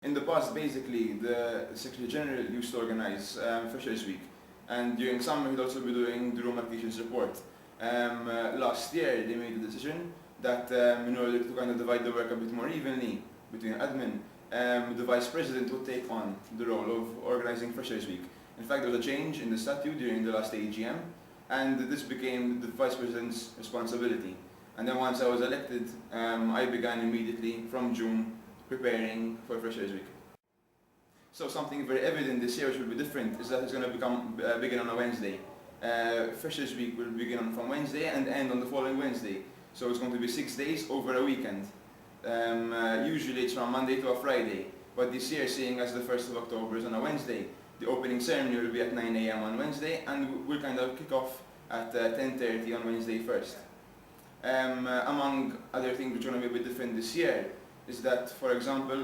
In the past, basically, the Secretary General used to organize Freshers Week, and during summer he'd also be doing the Roma Teachers Report. Last year they made the decision that in order to kind of divide the work a bit more evenly between admin, the Vice President would take on the role of organizing Freshers Week. In fact, there was a change in the statute during the last AGM, and this became the Vice President's responsibility. And then once I was elected, I began immediately from June preparing for Freshers Week. So something very evident this year which will be different is that it's going to begin on a Wednesday. Freshers Week will begin from Wednesday and end on the following Wednesday. So it's going to be 6 days over a weekend. Usually it's from Monday to a Friday, but this year, seeing as the 1st of October is on a Wednesday, the opening ceremony will be at 9 AM on Wednesday, and we'll kind of kick off at 10:30 on Wednesday first. Among other things which are going to be a bit different this year is that, for example,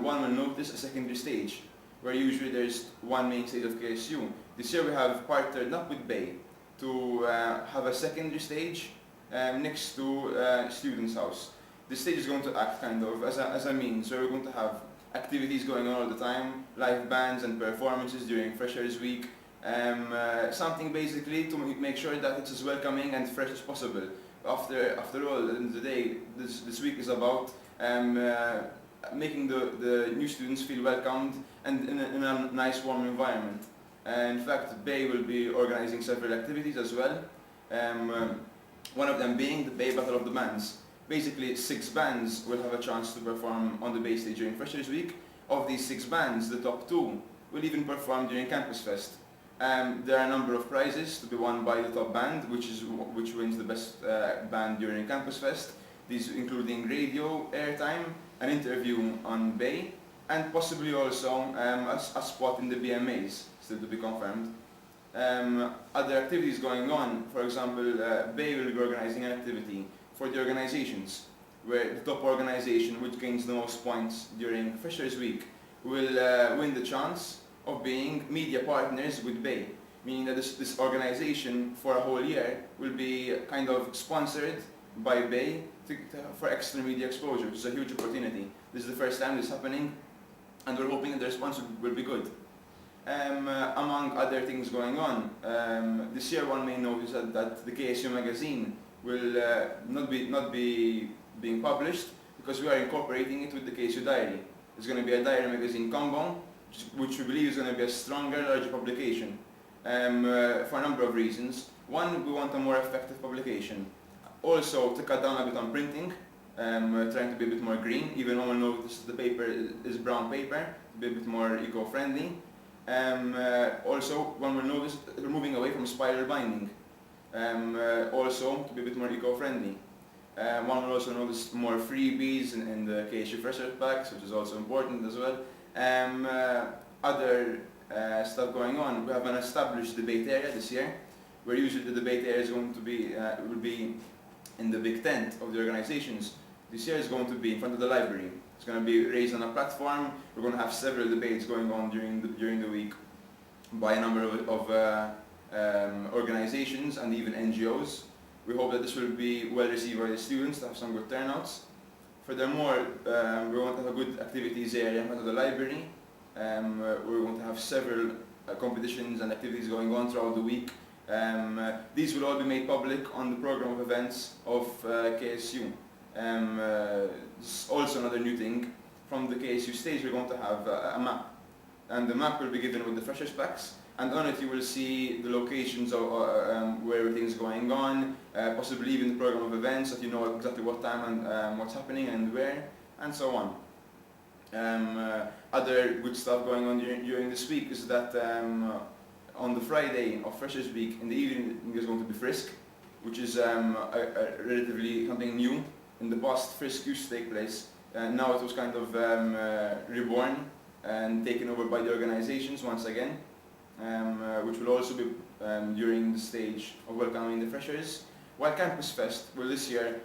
one will notice a secondary stage, where usually there's one main stage of KSU. This year we have partnered up with Bay to have a secondary stage next to Students' House. This stage is going to act kind of as a means, so we're going to have activities going on all the time, live bands and performances during Freshers Week, something basically to make sure that it's as welcoming and fresh as possible. After all, at the end of the day, this week is about making the new students feel welcomed and in a nice warm environment. In fact, Bay will be organizing several activities as well, one of them being the Bay Battle of the Bands. Basically, 6 bands will have a chance to perform on the Bay stage during Freshers Week. Of these 6 bands, the top 2 will even perform during Campus Fest. There are a number of prizes to be won by the top band, which wins the best band during Campus Fest. These including radio, airtime, an interview on Bay, and possibly also a spot in the BMAs, still to be confirmed. Other activities going on, for example, Bay will be organizing an activity for the organizations, where the top organization which gains the most points during Freshers Week will win the chance of being media partners with Bay, meaning that this organization for a whole year will be kind of sponsored by Bay for extra media exposure, which is a huge opportunity. This is the first time this is happening, and we're hoping that the response will be good. Among other things going on, this year one may notice that the KSU magazine will not be being published because we are incorporating it with the KSU diary. It's going to be a diary magazine combo, which we believe is going to be a stronger, larger publication for a number of reasons. One, we want a more effective publication. Also, to cut down a bit on printing, trying to be a bit more green, even though we notice the paper is brown paper, to be a bit more eco-friendly. Also, one will notice we're moving away from spiral binding, also to be a bit more eco-friendly. One will also notice more freebies in the KSU Fresher packs, which is also important as well. Other stuff going on, we have an established debate area this year, where usually the debate area is going to be, will be in the big tent of the organizations. This year is going to be in front of the library. It's going to be raised on a platform. We're going to have several debates going on during the week by a number of organizations and even NGOs. We hope that this will be well received by the students, to have some good turnouts. Furthermore, we want to have a good activities area in front of the library. We're going to have several competitions and activities going on throughout the week. These will all be made public on the program of events of KSU. This is also another new thing. From the KSU stage, we're going to have a map, and the map will be given with the Freshers packs, and on it you will see the locations of where everything's going on, possibly even the program of events, so that you know exactly what time and what's happening and where, and so on. Other good stuff going on during this week is that on the Friday of Freshers Week, in the evening, there's going to be Frisk, which is relatively something new. In the past, Frisk used to take place, and now it was kind of reborn and taken over by the organizations once again, which will also be during the stage of welcoming the freshers. While Campus Fest, well, this year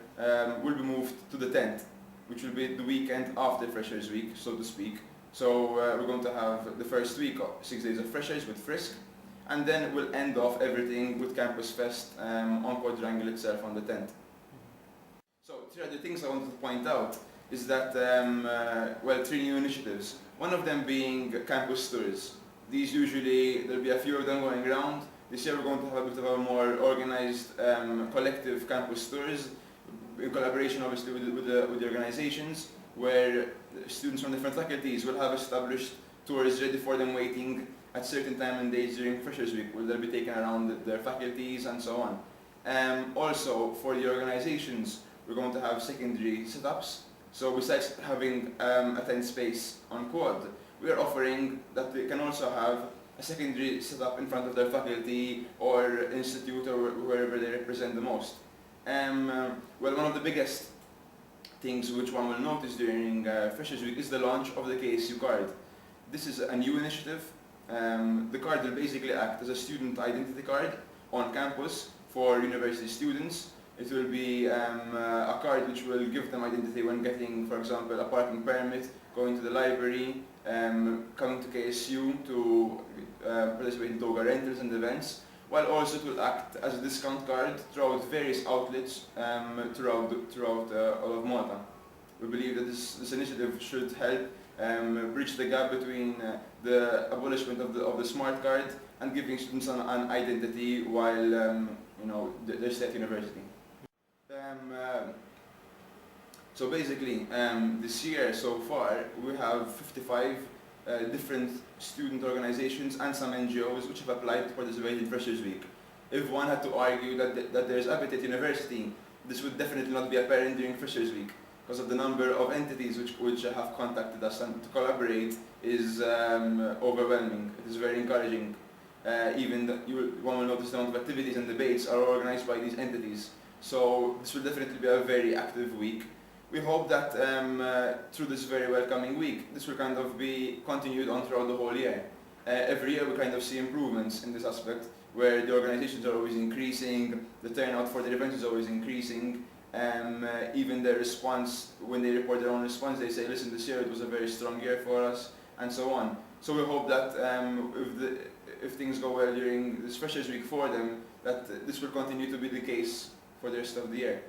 will be moved to the tent, which will be the weekend after Freshers Week, so to speak. So we're going to have the first week of 6 days of freshers with Frisk, and then we'll end off everything with Campus Fest on Quadrangle itself on the tent. So three other things I wanted to point out. is that, well, 3 new initiatives. One of them being campus tours. These usually, there'll be a few of them going around. This year we're going to have a bit of a more organized, collective campus tours, in collaboration obviously with the organizations, where students from different faculties will have established tours ready for them waiting at certain time and days during Freshers Week, where they'll be taken around their faculties and so on. Also, for the organizations, we're going to have secondary setups. So besides having a tent space on quad, we are offering that they can also have a secondary setup in front of their faculty or institute or wherever they represent the most. Well, one of the biggest things which one will notice during Freshers Week is the launch of the KSU card. This is a new initiative. The card will basically act as a student identity card on campus for university students. It will be a card which will give them identity when getting, for example, a parking permit, going to the library, coming to KSU to participate in toga rentals and events, while also it will act as a discount card throughout various outlets throughout all of Malta. We believe that this initiative should help bridge the gap between the abolishment of the smart card and giving students an identity while they're still at university. So basically, this year so far we have 55 different student organizations and some NGOs which have applied to participate in Freshers Week. If one had to argue that there's appetite at university, this would definitely not be apparent during Freshers Week, because of the number of entities which have contacted us and to collaborate is overwhelming. It is very encouraging. One will notice the amount of activities and debates are organized by these entities. So this will definitely be a very active week. We hope that through this very welcoming week, this will kind of be continued on throughout the whole year. Every year we kind of see improvements in this aspect, where the organizations are always increasing, the turnout for the events is always increasing, even their response, when they report their own response, they say, listen, this year it was a very strong year for us, and so on. So we hope that if things go well during this Freshers Week for them, that this will continue to be the case for the rest of the year.